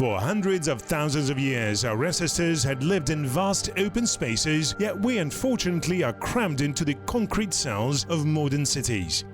For hundreds of thousands of years, our ancestors had lived in vast open spaces, yet we unfortunately are crammed into the concrete cells of modern cities.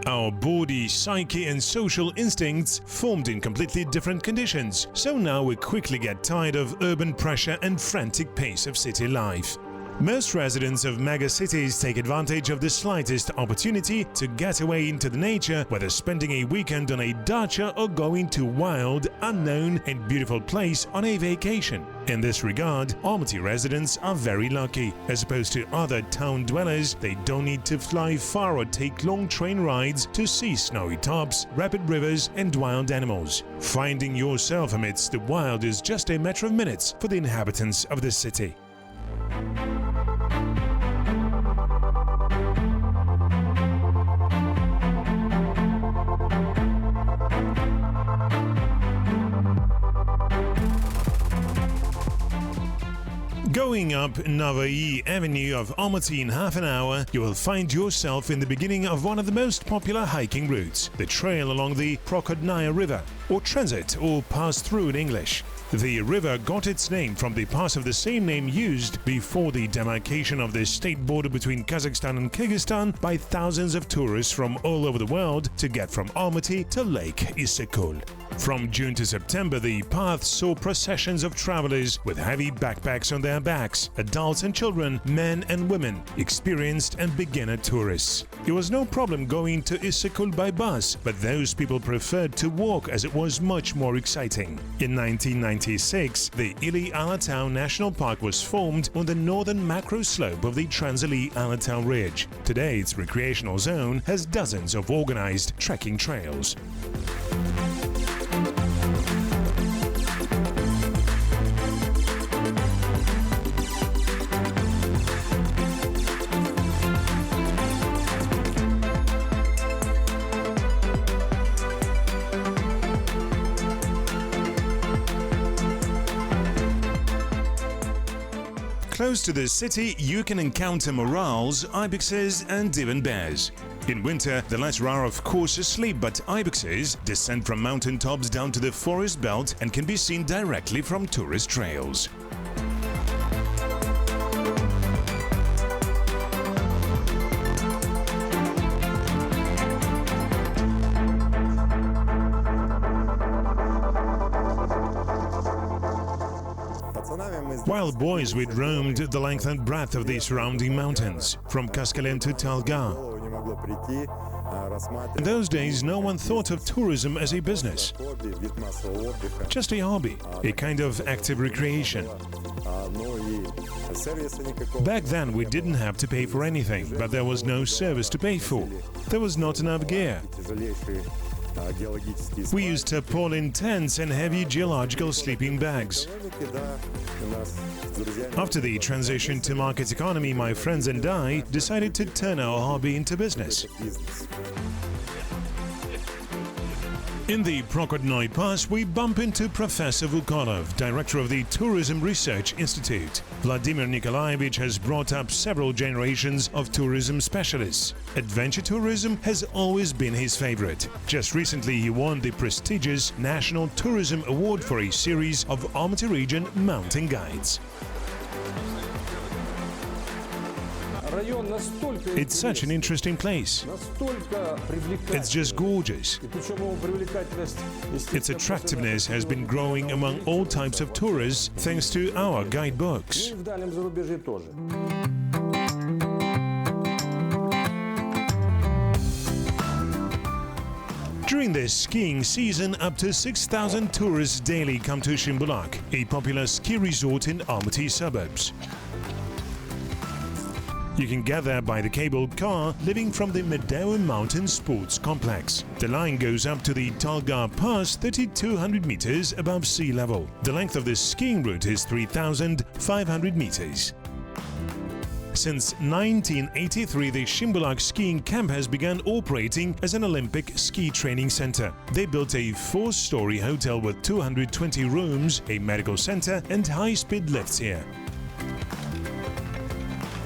Our body, psyche and social instincts formed in completely different conditions, so now we quickly get tired of urban pressure and frantic pace of city life. Most residents of megacities take advantage of the slightest opportunity to get away into the nature, whether spending a weekend on a dacha or going to wild, unknown and beautiful place on a vacation. In this regard, Almaty residents are very lucky. As opposed to other town dwellers, they don't need to fly far or take long train rides to see snowy tops, rapid rivers and wild animals. Finding yourself amidst the wild is just a matter of minutes for the inhabitants of the city. Going up Navai Avenue of Almaty in half an hour, you will find yourself in the beginning of one of the most popular hiking routes, the trail along the Crocodile River, or transit or pass through in English. The river got its name from the pass of the same name used before the demarcation of the state border between Kazakhstan and Kyrgyzstan by thousands of tourists from all over the world to get from Almaty to Lake Is Ecotourism. From June to September, the path saw processions of travelers with heavy backpacks on their backs, adults and children, men and women, experienced and beginner tourists. It was no problem going to Is Ecotourism by bus, but those people preferred to walk as it was much more exciting. In 1996, the Ili Alatau National Park was formed on the northern macro slope of the Trans-Ili Alatau Ridge. Today, its recreational zone has dozens of organized trekking trails. Close to the city, you can encounter morals, ibexes and even bears. In winter, the latter are of course asleep, but ibexes descend from mountain tops down to the forest belt and can be seen directly from tourist trails. While boys, we roamed the length and breadth of the surrounding mountains, from Kaskelen to Talga. In those days, no one thought of tourism as a business, just a hobby, a kind of active recreation. Back then, we didn't have to pay for anything, but there was no service to pay for. There was not enough gear. We used tarpaulin tents and heavy geological sleeping bags. After the transition to market economy, my friends and I decided to turn our hobby into business. In the Crocodile Pass, we bump into Professor Vukolov, director of the Tourism Research Institute. Vladimir Nikolaevich has brought up several generations of tourism specialists. Adventure tourism has always been his favorite. Just recently, he won the prestigious National Tourism Award for a series of Almaty region mountain guides. It's such an interesting place. It's just gorgeous. Its attractiveness has been growing among all types of tourists thanks to our guidebooks. During the skiing season, up to 6,000 tourists daily come to Shimbulak, a popular ski resort in Almaty suburbs. You can get there by the cabled car leaving from the Meadow Mountain Sports Complex. The line goes up to the Talga Pass 3,200 meters above sea level. The length of the skiing route is 3,500 meters. Since 1983, the Shimbulak skiing camp has begun operating as an Olympic ski training center. They built a 4-story hotel with 220 rooms, a medical center and high-speed lifts here.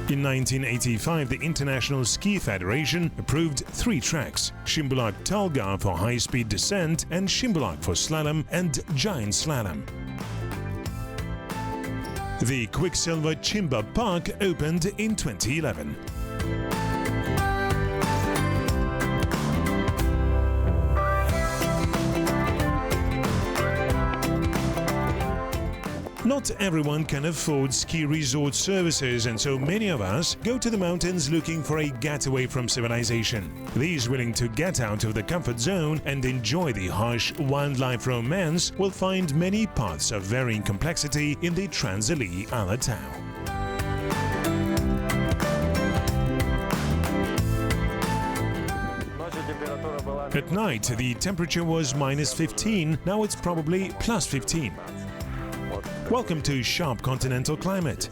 In 1985, the International Ski Federation approved 3 tracks: Shimbulak-Talga for high-speed descent and Shimbulak for slalom and giant slalom. The Quicksilver Chimba Park opened in 2011. Not everyone can afford ski resort services, and so many of us go to the mountains looking for a getaway from civilization. These willing to get out of the comfort zone and enjoy the harsh wildlife romance will find many paths of varying complexity in the Transallee Almaty. At night, the temperature was -15, now it's probably +15. Welcome to sharp continental climate.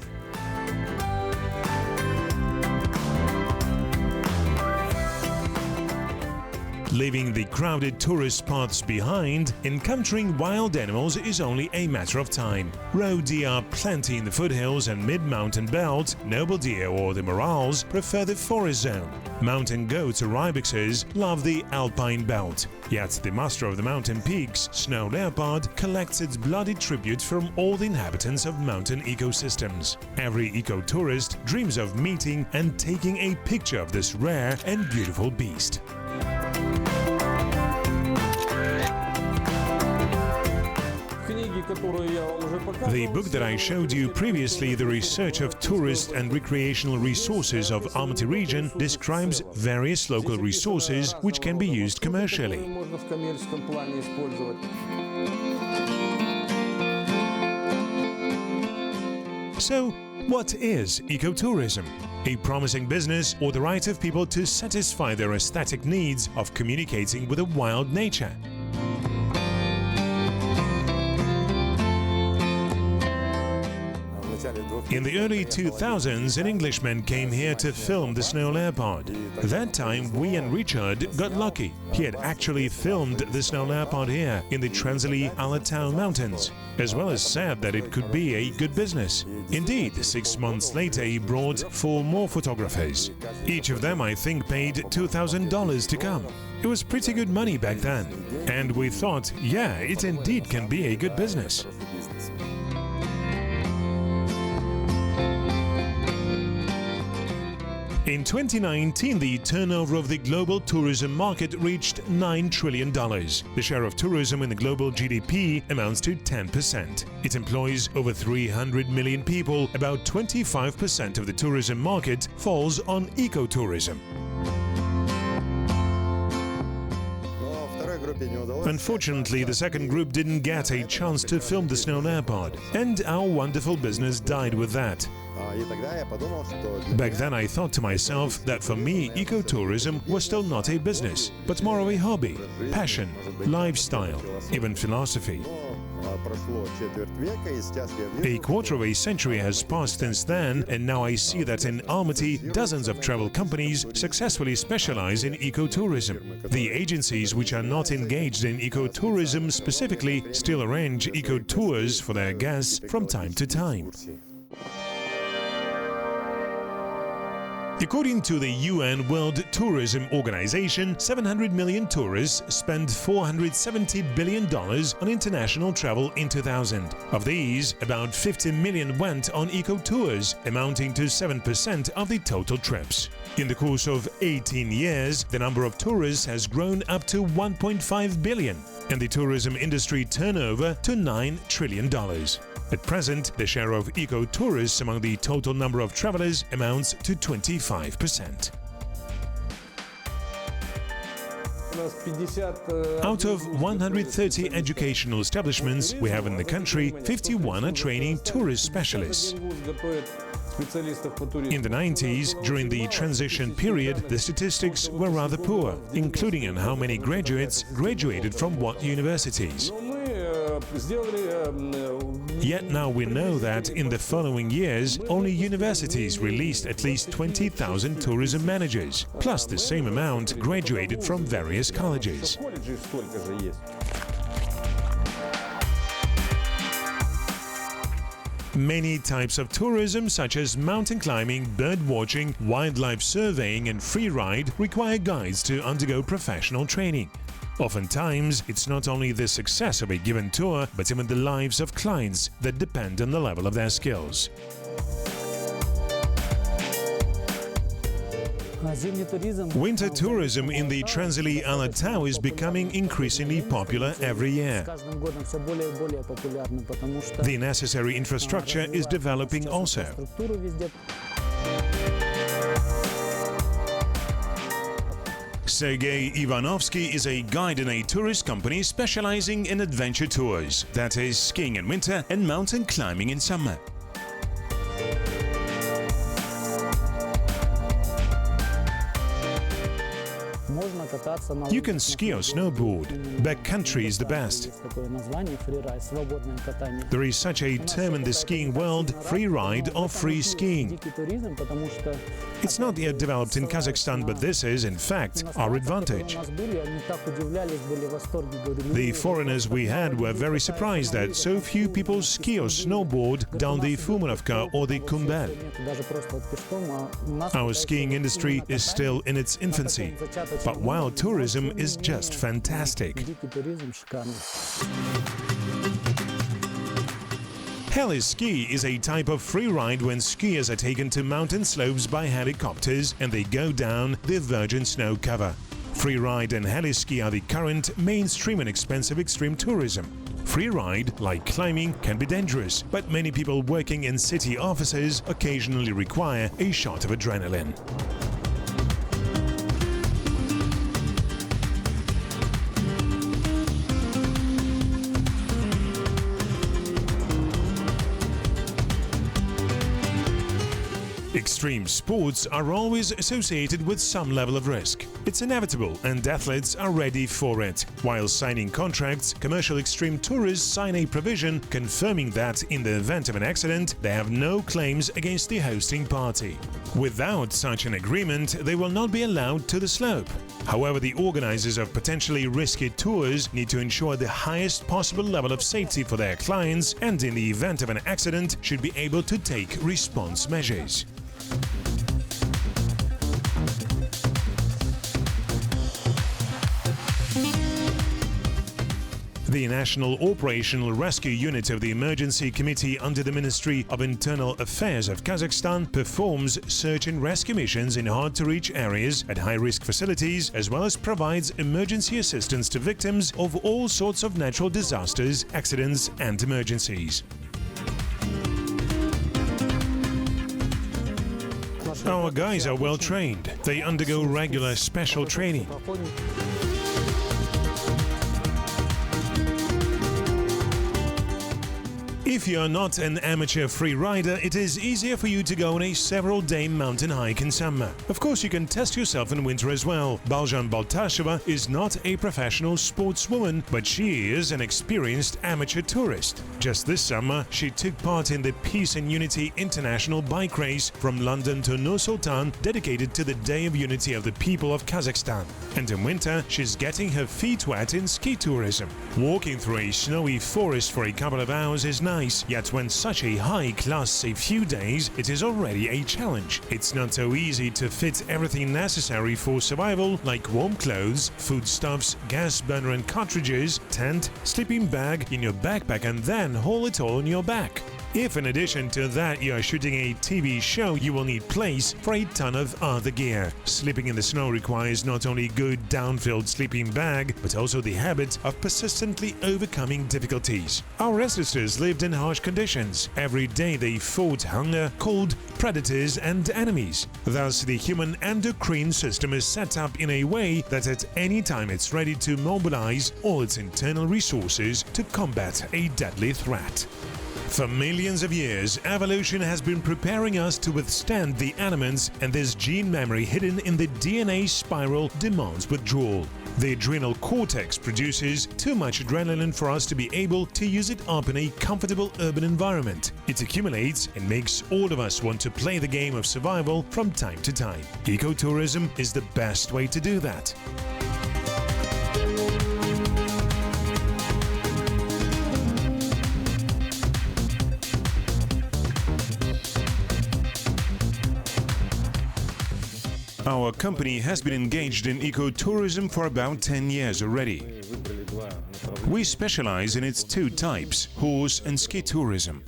Leaving the crowded tourist spots behind, encountering wild animals is only a matter of time. Roe deer are plenty in the foothills and mid-mountain belt. Noble deer or the morals prefer the forest zone. Mountain goats or ibexes love the alpine belt. Yet the master of the mountain peaks, snow leopard, collects its bloody tribute from all the inhabitants of mountain ecosystems. Every ecotourist dreams of meeting and taking a picture of this rare and beautiful beast. The book that I showed you previously, The Research of Tourist and Recreational Resources of Almaty region, describes various local resources which can be used commercially. So, what is ecotourism? A promising business or the right of people to satisfy their aesthetic needs of communicating with the wild nature? In the early 2000s, an Englishman came here to film the snow leopard. That time, we and Richard got lucky. He had actually filmed the snow leopard here in the Transallee Almaty mountains, as well as said that it could be a good business. Indeed, 6 months later, he brought 4 more photographers. Each of them, I think, paid $2,000 to come. It was pretty good money back then. And we thought, yeah, it indeed can be a good business. In 2019, the turnover of the global tourism market reached $9 trillion. The share of tourism in the global GDP amounts to 10%. It employs over 300 million people. About 25% of the tourism market falls on ecotourism. Unfortunately, the second group didn't get a chance to film the snow leopard, and our wonderful business died with that. Back then I thought to myself that for me ecotourism was still not a business, but more of a hobby, passion, lifestyle, even philosophy. A quarter of a century has passed since then, and now I see that in Almaty, dozens of travel companies successfully specialize in ecotourism. The agencies which are not engaged in ecotourism specifically still arrange eco-tours for their guests from time to time. According to the UN World Tourism Organization, 700 million tourists spent $470 billion on international travel in 2000. Of these, about 50 million went on eco-tours, amounting to 7% of the total trips. In the course of 18 years, the number of tourists has grown up to 1.5 billion, and the tourism industry turnover to $9 trillion. At present, the share of eco-tourists among the total number of travelers amounts to 25%. Out of 130 educational establishments we have in the country, 51 are training tourist specialists. In the 90s, during the transition period, the statistics were rather poor, including on how many graduates graduated from what universities. Yet now we know that in the following years, only universities released at least 20,000 tourism managers, plus the same amount graduated from various colleges. Many types of tourism, such as mountain climbing, bird watching, wildlife surveying and free ride, require guides to undergo professional training. Oftentimes, it's not only the success of a given tour, but even the lives of clients that depend on the level of their skills. Winter tourism in the Transilii Almaty is becoming increasingly popular every year. The necessary infrastructure is developing also. Sergei Ivanovsky is a guide in a tourist company specializing in adventure tours, that is, skiing in winter and mountain climbing in summer. You can ski or snowboard. Backcountry is the best. There is such a term in the skiing world, free ride or free skiing. It's not yet developed in Kazakhstan, but this is, in fact, our advantage. The foreigners we had were very surprised that so few people ski or snowboard down the Fumorovka or the Kumbel. Our skiing industry is still in its infancy, but wild tourism is just fantastic. Heli ski is a type of free ride when skiers are taken to mountain slopes by helicopters and they go down the virgin snow cover. Free ride and heli ski are the current mainstream and expensive extreme tourism. Free ride, like climbing, can be dangerous, but many people working in city offices occasionally require a shot of adrenaline. Extreme sports are always associated with some level of risk. It's inevitable, and athletes are ready for it. While signing contracts, commercial extreme tourists sign a provision confirming that in the event of an accident, they have no claims against the hosting party. Without such an agreement, they will not be allowed to the slope. However, the organizers of potentially risky tours need to ensure the highest possible level of safety for their clients, and in the event of an accident, should be able to take response measures. The National Operational Rescue Unit of the Emergency Committee under the Ministry of Internal Affairs of Kazakhstan performs search and rescue missions in hard-to-reach areas at high-risk facilities, as well as provides emergency assistance to victims of all sorts of natural disasters, accidents and emergencies. Our guys are well trained. They undergo regular special training. If you're not an amateur free rider, it is easier for you to go on a several-day mountain hike in summer. Of course, you can test yourself in winter as well. Baljan Baltasheva is not a professional sportswoman, but she is an experienced amateur tourist. Just this summer, she took part in the Peace and Unity International Bike Race from London to Nur-Sultan, dedicated to the Day of Unity of the People of Kazakhstan. And in winter, she's getting her feet wet in ski tourism. Walking through a snowy forest for a couple of hours is nice. Yet when such a hike lasts a few days, it is already a challenge. It's not so easy to fit everything necessary for survival, like warm clothes, foodstuffs, gas burner and cartridges, tent, sleeping bag in your backpack, and then haul it all on your back. If in addition to that you are shooting a TV show, you will need place for a ton of other gear. Sleeping in the snow requires not only good down-filled sleeping bag, but also the habit of persistently overcoming difficulties. Our ancestors lived in harsh conditions. Every day they fought hunger, cold, predators and enemies. Thus, the human endocrine system is set up in a way that at any time it's ready to mobilize all its internal resources to combat a deadly threat. For millions of years, evolution has been preparing us to withstand the elements, and this gene memory hidden in the DNA spiral demands withdrawal. The adrenal cortex produces too much adrenaline for us to be able to use it up in a comfortable urban environment. It accumulates and makes all of us want to play the game of survival from time to time. Ecotourism is the best way to do that. Our company has been engaged in ecotourism for about 10 years already. We specialize in its two types, horse and ski tourism.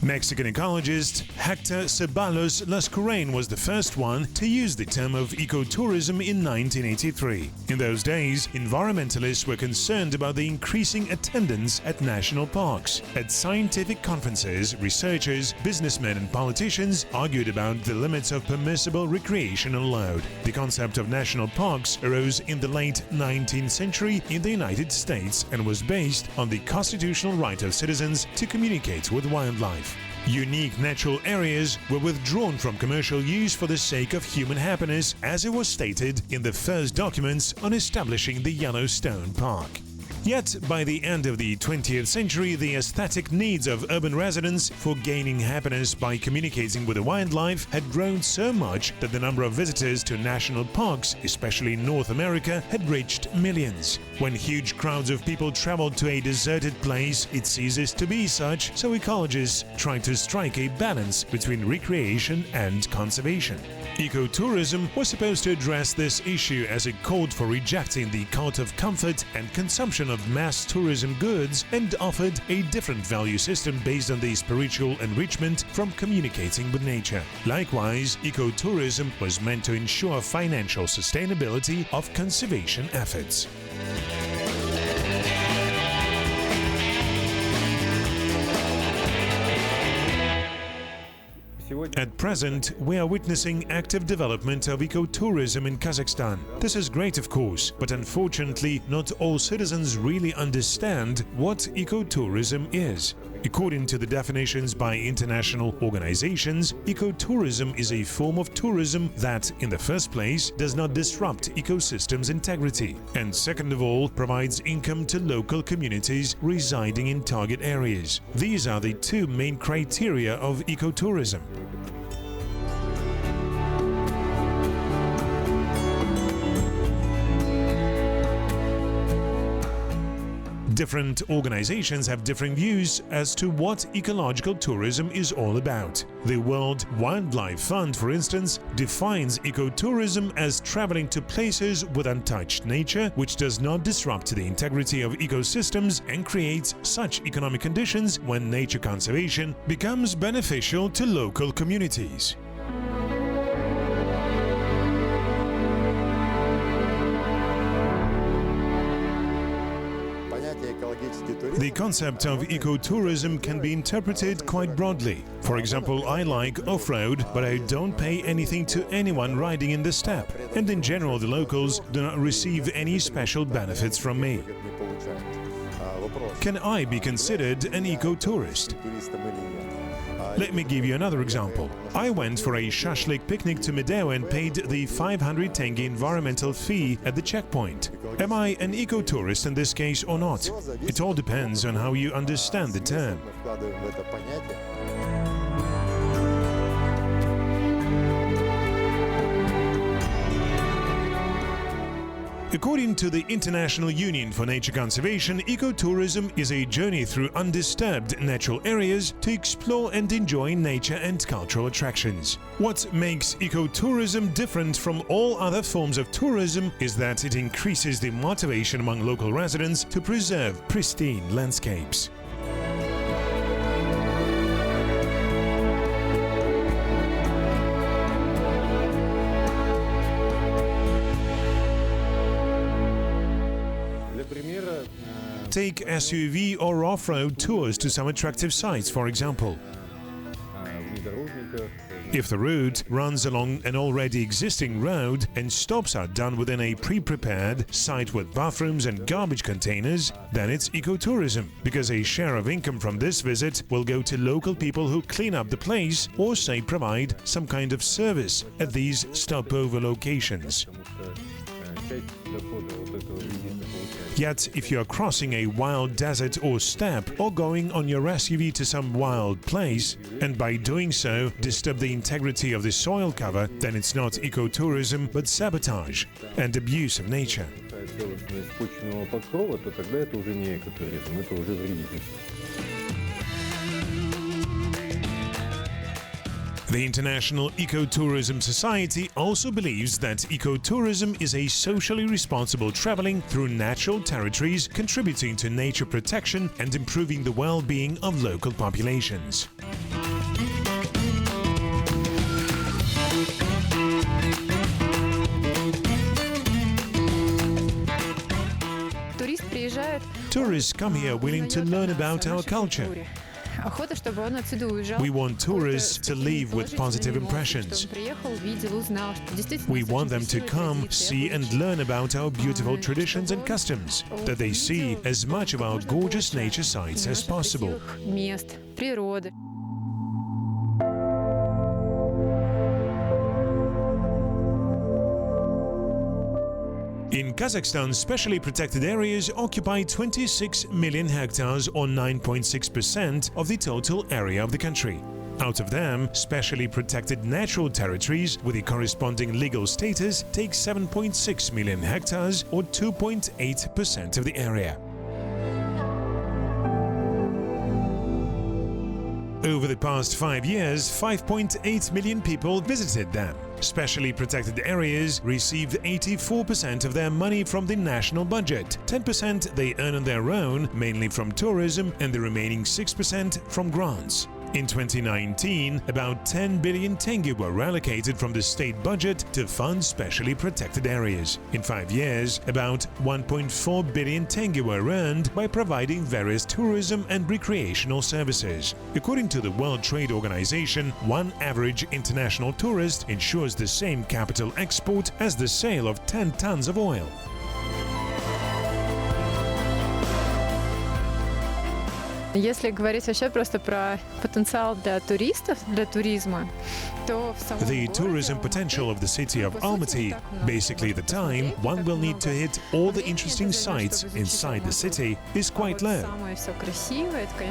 Mexican ecologist Hector Ceballos Lascurain was the first one to use the term of ecotourism in 1983. In those days, environmentalists were concerned about the increasing attendance at national parks. At scientific conferences, researchers, businessmen and politicians argued about the limits of permissible recreation allowed. The concept of national parks arose in the late 19th century in the United States and was based on the constitutional right of citizens to communicate with wildlife. Unique natural areas were withdrawn from commercial use for the sake of human happiness, as it was stated in the first documents on establishing the Yellowstone Park. Yet, by the end of the 20th century, the aesthetic needs of urban residents for gaining happiness by communicating with the wildlife had grown so much that the number of visitors to national parks, especially in North America, had reached millions. When huge crowds of people traveled to a deserted place, it ceases to be such, so ecologists try to strike a balance between recreation and conservation. Ecotourism was supposed to address this issue as it called for rejecting the cult of comfort and consumption of mass tourism goods and offered a different value system based on the spiritual enrichment from communicating with nature. Likewise, ecotourism was meant to ensure financial sustainability of conservation efforts. At present, we are witnessing active development of ecotourism in Kazakhstan. This is great, of course, but unfortunately, not all citizens really understand what ecotourism is. According to the definitions by international organizations, ecotourism is a form of tourism that, in the first place, does not disrupt ecosystems' integrity, and second of all, provides income to local communities residing in target areas. These are the two main criteria of ecotourism. Different organizations have different views as to what ecological tourism is all about. The World Wildlife Fund, for instance, defines ecotourism as traveling to places with untouched nature, which does not disrupt the integrity of ecosystems and creates such economic conditions when nature conservation becomes beneficial to local communities. The concept of ecotourism can be interpreted quite broadly. For example, I like off-road, but I don't pay anything to anyone riding in the steppe, and in general the locals do not receive any special benefits from me. Can I be considered an ecotourist? Let me give you another example. I went for a shashlik picnic to Medeo and paid the 500 tenge environmental fee at the checkpoint. Am I an ecotourist in this case or not? It all depends on how you understand the term. According to the International Union for Nature Conservation, ecotourism is a journey through undisturbed natural areas to explore and enjoy nature and cultural attractions. What makes ecotourism different from all other forms of tourism is that it increases the motivation among local residents to preserve pristine landscapes. Take SUV or off-road tours to some attractive sites, for example. If the route runs along an already existing road and stops are done within a pre-prepared site with bathrooms and garbage containers, then it's ecotourism, because a share of income from this visit will go to local people who clean up the place or, say, provide some kind of service at these stopover locations. Yet, if you are crossing a wild desert or steppe or going on your SUV to some wild place, and by doing so disturb the integrity of the soil cover, then it's not ecotourism but sabotage and abuse of nature. The International Ecotourism Society also believes that ecotourism is a socially responsible traveling through natural territories, contributing to nature protection and improving the well-being of local populations. Tourists come here willing to learn about our culture. We want tourists to leave with positive impressions. We want them to come, see and learn about our beautiful traditions and customs, that they see as much of our gorgeous nature sites as possible. In Kazakhstan, specially protected areas occupy 26 million hectares or 9.6% of the total area of the country. Out of them, specially protected natural territories with the corresponding legal status take 7.6 million hectares or 2.8% of the area. Over the past 5 years, 5.8 million people visited them. Specially protected areas received 84% of their money from the national budget, 10% they earn on their own, mainly from tourism, and the remaining 6% from grants. In 2019, about 10 billion tenge were allocated from the state budget to fund specially protected areas. In 5 years, about 1.4 billion tenge were earned by providing various tourism and recreational services. According to the World Trade Organization, one average international tourist ensures the same capital export as the sale of 10 tons of oil. Если говорить вообще просто про потенциал для туристов, для туризма, то в самом The tourism potential of the city of Almaty, basically the time one will need to hit all the interesting sites inside the city, is quite low.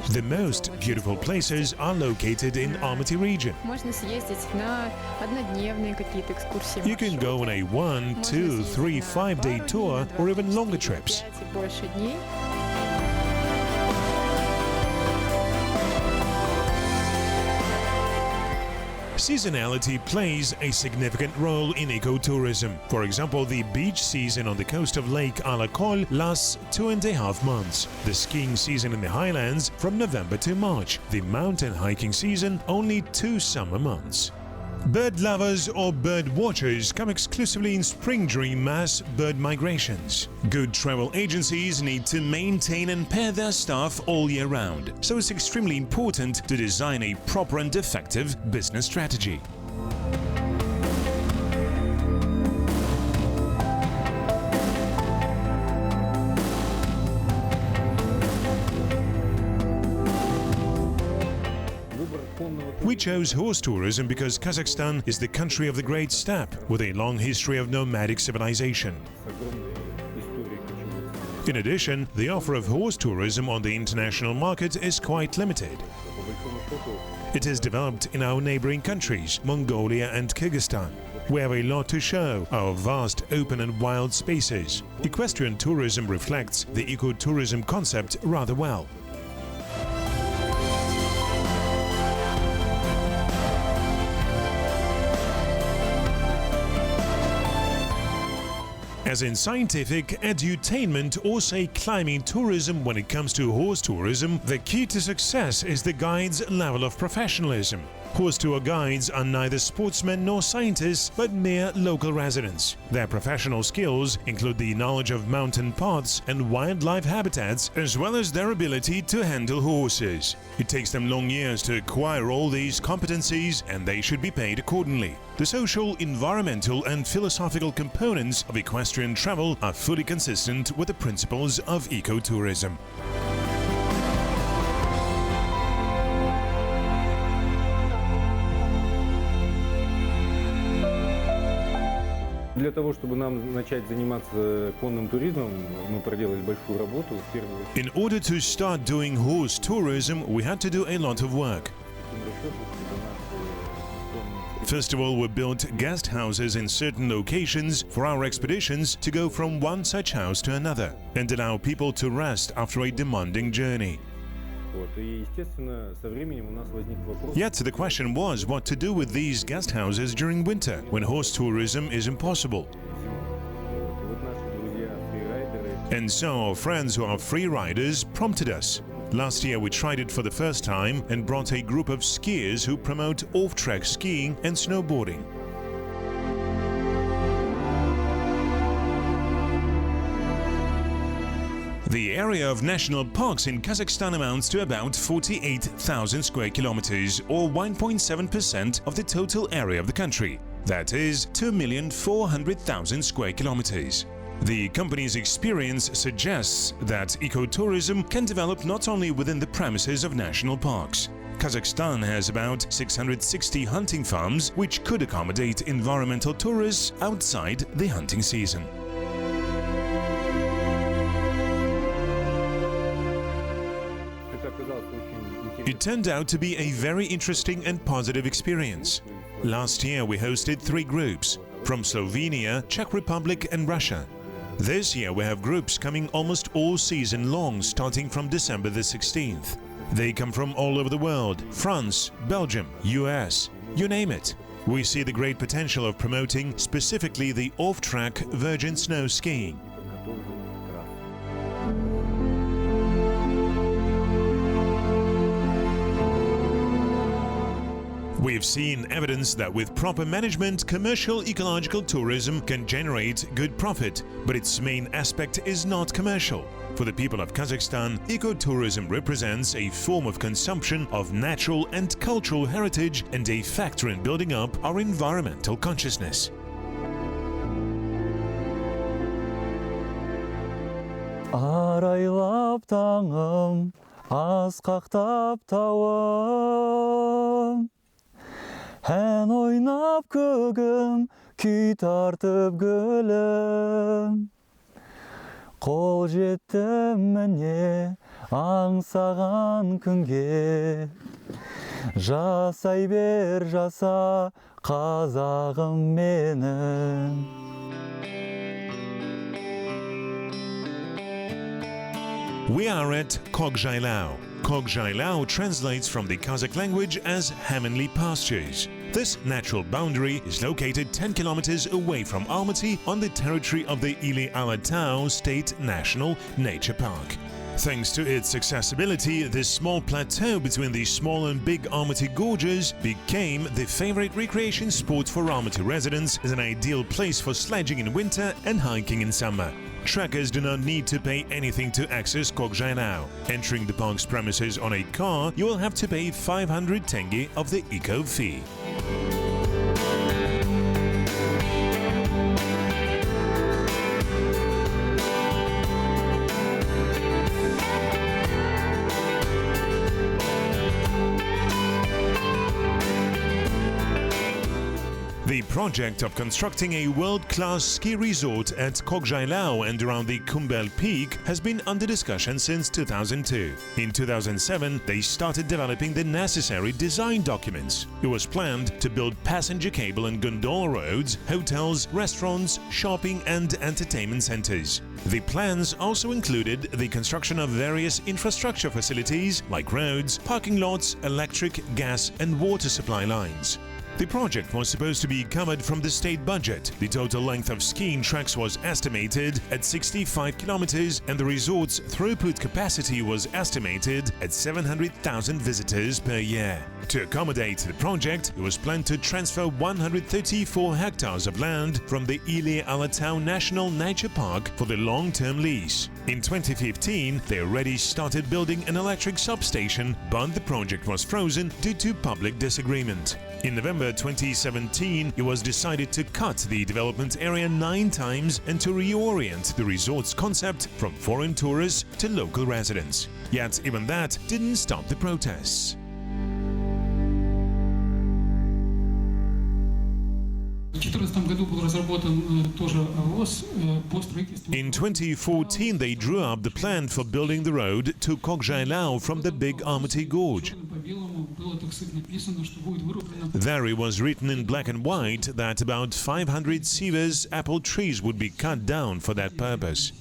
The most beautiful places are located in Almaty region. Можно съездить на однодневные какие-то экскурсии. You can go on a 1, 2, 3, 5-day tour or even longer trips. Больше дней. Seasonality plays a significant role in ecotourism. For example, the beach season on the coast of Lake Alakol lasts 2.5 months. The skiing season in the highlands from November to March. The mountain hiking season only 2 summer months. Bird lovers or bird watchers come exclusively in spring during mass bird migrations. Good travel agencies need to maintain and pair their staff all year round, so it's extremely important to design a proper and effective business strategy. We chose horse tourism because Kazakhstan is the country of the Great Steppe, with a long history of nomadic civilization. In addition, the offer of horse tourism on the international market is quite limited. It is developed in our neighboring countries, Mongolia and Kyrgyzstan. We have a lot to show, our vast, open and wild spaces. Equestrian tourism reflects the ecotourism concept rather well. As in scientific, edutainment or say climbing tourism, when it comes to horse tourism, the key to success is the guide's level of professionalism. Horse tour guides are neither sportsmen nor scientists, but mere local residents. Their professional skills include the knowledge of mountain paths and wildlife habitats, as well as their ability to handle horses. It takes them long years to acquire all these competencies, and they should be paid accordingly. The social, environmental and philosophical components of equestrian travel are fully consistent with the principles of ecotourism. Для того, чтобы нам начать заниматься конным туризмом, мы проделали большую работу. In order to start doing horse tourism, we had to do a lot of work. First of all, we built guest houses in certain locations for our expeditions to go from one such house to another and allow people to rest after a demanding journey. Вот. И, естественно, со временем у нас возник вопрос. Yet the question was what to do with these guest houses during winter, when horse tourism is impossible. Вот. И вот наши друзья, фрирайдеры, And so our friends who are free riders prompted us. Last year we tried it for the first time and brought a group of skiers who promote off-track skiing and snowboarding. The area of national parks in Kazakhstan amounts to about 48,000 square kilometers, or 1.7% of the total area of the country. That is 2,400,000 square kilometers. The company's experience suggests that ecotourism can develop not only within the premises of national parks. Kazakhstan has about 660 hunting farms, which could accommodate environmental tourists outside the hunting season. это оказалось очень интересно. It turned out to be a very interesting and positive experience. Last year we hosted 3 groups from Slovenia, Czech Republic and Russia. This year we have groups coming almost all season long, starting from December the 16th. They come from all over the world: France, Belgium, US, you name it. We see the great potential of promoting specifically the off-track virgin snow skiing. We've seen evidence that with proper management, commercial ecological tourism can generate good profit, but its main aspect is not commercial. For the people of Kazakhstan, ecotourism represents a form of consumption of natural and cultural heritage and a factor in building up our environmental consciousness. Арайлап таңым, асқақтап тауым, ән ойнап көгім, күй тартып гүлім. Қол жеттім міне аңсаған күнге, жасай бер жаса қазағым менің. We are at Kok Zhailau. Kok Zhailau translates from the Kazakh language as heavenly pastures. This natural boundary is located 10 kilometers away from Almaty on the territory of the Almaty State National Nature Park. Thanks to its accessibility, this small plateau between the small and big Almaty gorges became the favorite recreation spot for Almaty residents, as an ideal place for sledging in winter and hiking in summer. Trekkers do not need to pay anything to access Kok Zhailau. Entering the park's premises on a car, you will have to pay 500 tenge of the eco fee. The project of constructing a world-class ski resort at Kok Zhailau and around the Kumbel Peak has been under discussion since 2002. In 2007, they started developing the necessary design documents. It was planned to build passenger cable and gondola roads, hotels, restaurants, shopping and entertainment centers. The plans also included the construction of various infrastructure facilities like roads, parking lots, electric, gas and water supply lines. The project was supposed to be covered from the state budget. The total length of skiing tracks was estimated at 65 kilometers and the resort's throughput capacity was estimated at 700,000 visitors per year. To accommodate the project, it was planned to transfer 134 hectares of land from the Almaty National Nature Park for the long-term lease. In 2015, they already started building an electric substation, but the project was frozen due to public disagreement. In November 2017, it was decided to cut the development area 9 times and to reorient the resort's concept from foreign tourists to local residents. Yet even that didn't stop the protests. In 2014, they drew up the plan for building the road to Kok Zhailau from the big Almaty Gorge. There it was written in black and white that about 500 cedars apple trees would be cut down for that purpose.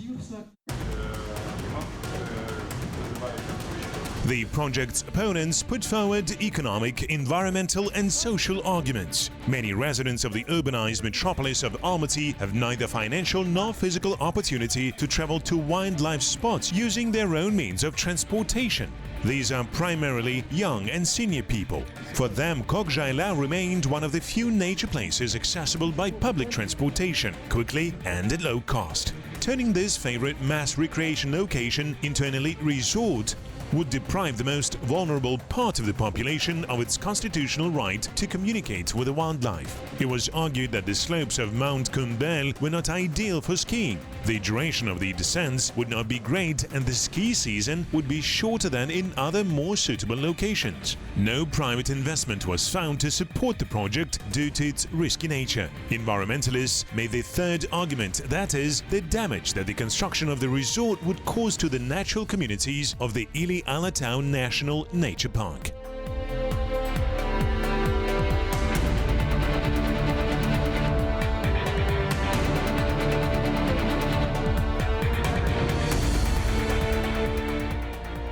The project's opponents put forward economic, environmental and social arguments. Many residents of the urbanized metropolis of Almaty have neither financial nor physical opportunity to travel to wildlife spots using their own means of transportation. These are primarily young and senior people. For them, Kok Zhailau remained one of the few nature places accessible by public transportation, quickly and at low cost. Turning this favorite mass recreation location into an elite resort would deprive the most vulnerable part of the population of its constitutional right to communicate with the wildlife. It was argued that the slopes of Mount Kumbel were not ideal for skiing. The duration of the descents would not be great and the ski season would be shorter than in other more suitable locations. No private investment was found to support the project due to its risky nature. Environmentalists made the third argument, that is, the damage that the construction of the resort would cause to the natural communities of the Almaty National Nature Park.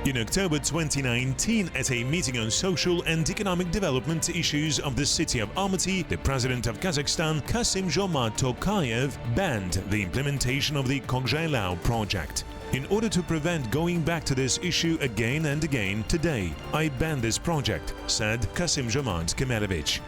In October 2019, at a meeting on social and economic development issues of the city of Almaty, the president of Kazakhstan, Kassym-Jomart Tokayev, banned the implementation of the Kok Zhailau project. In order to prevent going back to this issue again and again, today I ban this project, said Kassym-Jomart Kemerovich.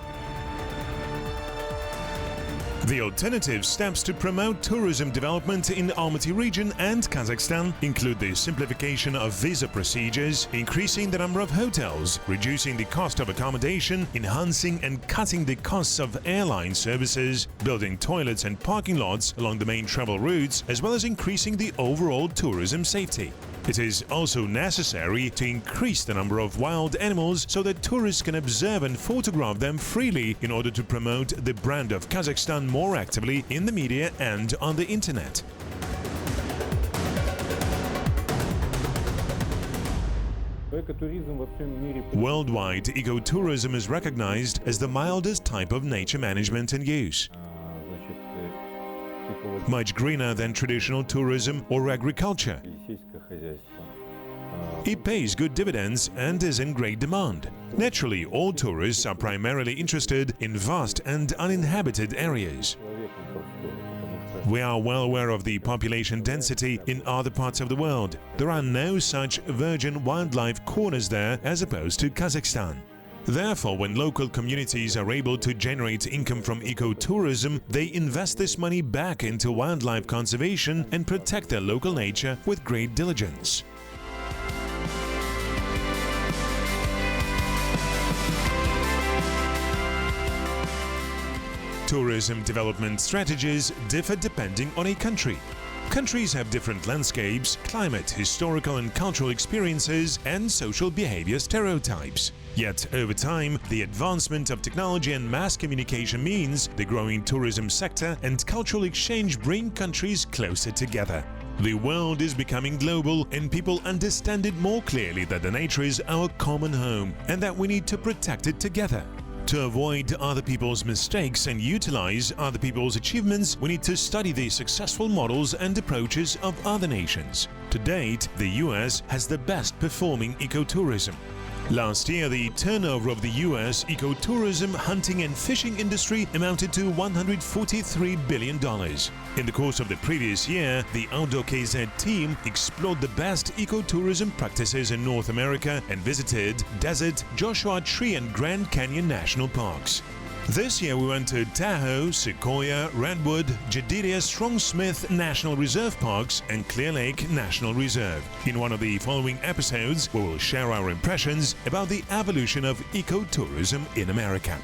The alternative steps to promote tourism development in the Almaty region and Kazakhstan include the simplification of visa procedures, increasing the number of hotels, reducing the cost of accommodation, enhancing and cutting the costs of airline services, building toilets and parking lots along the main travel routes, as well as increasing the overall tourism safety. It is also necessary to increase the number of wild animals so that tourists can observe and photograph them freely in order to promote the brand of Kazakhstan more actively in the media and on the internet. Worldwide, ecotourism is recognized as the mildest type of nature management and use. Much greener than traditional tourism or agriculture. It pays good dividends and is in great demand. Naturally, all tourists are primarily interested in vast and uninhabited areas. We are well aware of the population density in other parts of the world. There are no such virgin wildlife corners there as opposed to Kazakhstan. Therefore, when local communities are able to generate income from ecotourism, they invest this money back into wildlife conservation and protect their local nature with great diligence. Tourism development strategies differ depending on a country. Countries have different landscapes, climate, historical and cultural experiences, and social behavior stereotypes. Yet, over time, the advancement of technology and mass communication means the growing tourism sector and cultural exchange bring countries closer together. The world is becoming global and people understand it more clearly that the nature is our common home and that we need to protect it together. To avoid other people's mistakes and utilize other people's achievements, we need to study the successful models and approaches of other nations. To date, the US has the best performing ecotourism. Last year, the turnover of the US ecotourism, hunting and fishing industry amounted to $143 billion. In the course of the previous year, the OutdoorKZ team explored the best ecotourism practices in North America and visited Desert, Joshua Tree and Grand Canyon National Parks. This year we went to Tahoe, Sequoia, Redwood, Jedediah Strong-Smith National Reserve Parks and Clear Lake National Reserve. In one of the following episodes, we will share our impressions about the evolution of ecotourism in America.